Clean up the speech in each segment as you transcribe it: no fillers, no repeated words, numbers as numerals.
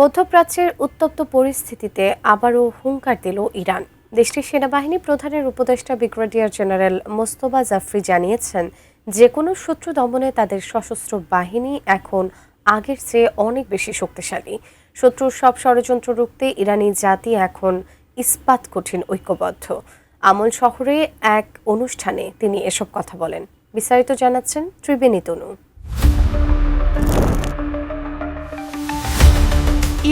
মধ্যপ্রাচ্যের উত্তপ্ত পরিস্থিতিতে আবারও হুঙ্কার দিল ইরান। দেশটির সেনাবাহিনী প্রধানের উপদেষ্টা ব্রিগেডিয়ার জেনারেল মোস্তফা জাফরি জানিয়েছেন, যে কোনো শত্রু দমনে তাদের সশস্ত্র বাহিনী এখন আগের চেয়ে অনেক বেশি শক্তিশালী। শত্রুর সব ষড়যন্ত্র রুখতে ইরানি জাতি এখন ইস্পাত কঠিন ঐক্যবদ্ধ। আমল শহরে এক অনুষ্ঠানে তিনি এসব কথা বলেন। বিস্তারিত জানাচ্ছেন ত্রিবেণী তনু।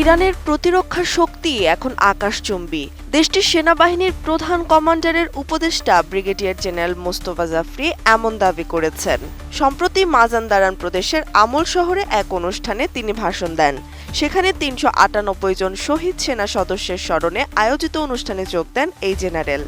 ইরানের প্রতিরক্ষা শক্তি এখন আকাশচুম্বী। দেশটির সেনাবাহিনীর প্রধান কমান্ডারের উপদেষ্টা ব্রিগেডিয়ার জেনারেল মোস্তফা জাফরি এমন দাবি করেছেন। সম্প্রতি মাজানদারান প্রদেশের আমল শহরে এক অনুষ্ঠানে তিনি ভাষণ দেন। সেখানে ৩৯৮ জন শহীদ সেনা সদস্যের স্মরণে আয়োজিত অনুষ্ঠানে যোগ দেন এই জেনারেল।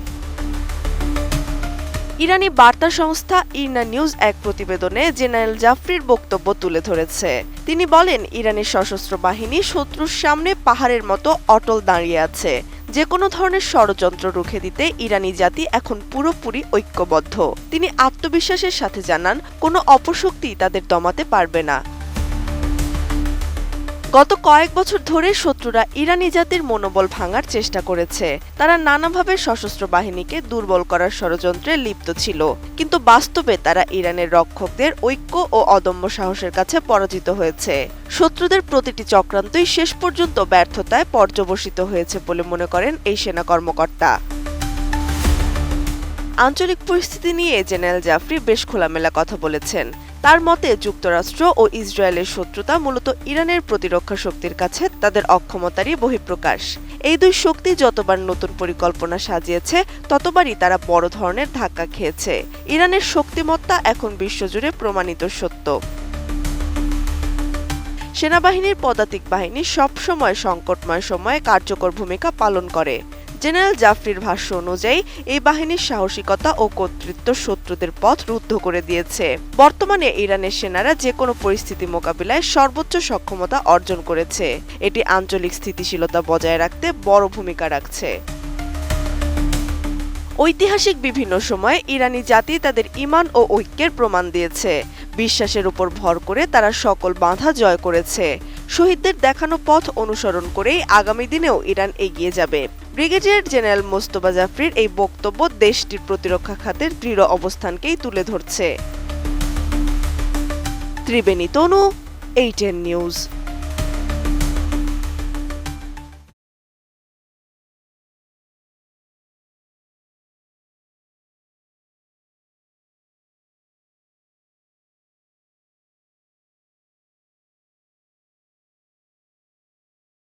ইরানি বার্তা সংস্থা ইরনা নিউজ এক প্রতিবেদনে জেনারেল জাফরির বক্তব্য তুলে ধরেছে। তিনি বলেন, ইরানের সশস্ত্র বাহিনী শত্রুর সামনে পাহাড়ের মতো অটল দাঁড়িয়ে আছে। যে কোনো ধরনের ষড়যন্ত্র রুখে দিতে ইরানি জাতি এখন পুরোপুরি ঐক্যবদ্ধ। তিনি আত্মবিশ্বাসের সাথে জানান, কোনো অপশক্তি তাদের দমাতে পারবে না। গত কয়েক বছর ধরে শত্রুরা ইরানি জাতির মনোবল ভাঙার চেষ্টা করেছে। তারা নানাভাবে সশস্ত্র বাহিনীকে দুর্বল করার ষড়যন্ত্রে লিপ্ত ছিল, কিন্তু বাস্তবে তারা ইরানের রক্ষকদের ঐক্য ও অদম্য সাহসের কাছে পরাজিত হয়েছে। শত্রুদের প্রতিটি চক্রান্তই শেষ পর্যন্ত ব্যর্থতায় পর্যবসিত হয়েছে বলে মনে করেন এই সেনা কর্মকর্তা। আঞ্চলিক পরিস্থিতি নিয়ে জেনারেল জাফরি বেশ খোলামেলা কথা বলেছেন। তার মতে, যুক্তরাষ্ট্র ও ইসরায়েলের শত্রুতা মূলত ইরানের প্রতিরক্ষা শক্তির কাছে তাদের অক্ষমতারই বহিঃপ্রকাশ। এই দুই শক্তি যতবার নতুন পরিকল্পনা সাজিয়েছে, ততবারই তারা বড় ধরনের ধাক্কা খেয়েছে। ইরানের শক্তিমত্তা এখন বিশ্বজুড়ে প্রমাণিত সত্য। সেনাবাহিনীর পদাতিক বাহিনী সবসময় সংকটময় সময়ে কার্যকর ভূমিকা পালন করে। জেনারেল জাফরির ভাষ্য অনুযায়ী এই বাহিনীর সাহসিকতা ও কর্তৃত্ব শত্রুদের পথ রুদ্ধ করে দিয়েছে। বর্তমানে ইরানের সেনারা যে কোনো পরিস্থিতি মোকাবিলায় সর্বোচ্চ সক্ষমতা অর্জন করেছে। এটি আঞ্চলিক স্থিতিশীলতা বজায় রাখতে বড় ভূমিকা রাখছে। ঐতিহাসিক বিভিন্ন সময়ে ইরানি জাতি তাদের ঈমান ও ঐক্যের প্রমাণ দিয়েছে। বিশ্বাসের উপর ভর করে তারা সকল বাধা জয় করেছে। শহীদদের দেখানো পথ অনুসরণ করেই আগামী দিনেও ইরান এগিয়ে যাবে। ব্রিগেডিয়ার জেনারেল মোস্তফা জাফরির এই বক্তব্য দেশটির প্রতিরক্ষা খাতের দৃঢ় অবস্থানকেই তুলে ধরছে। ত্রিবেণী তনু, ATN নিউজ।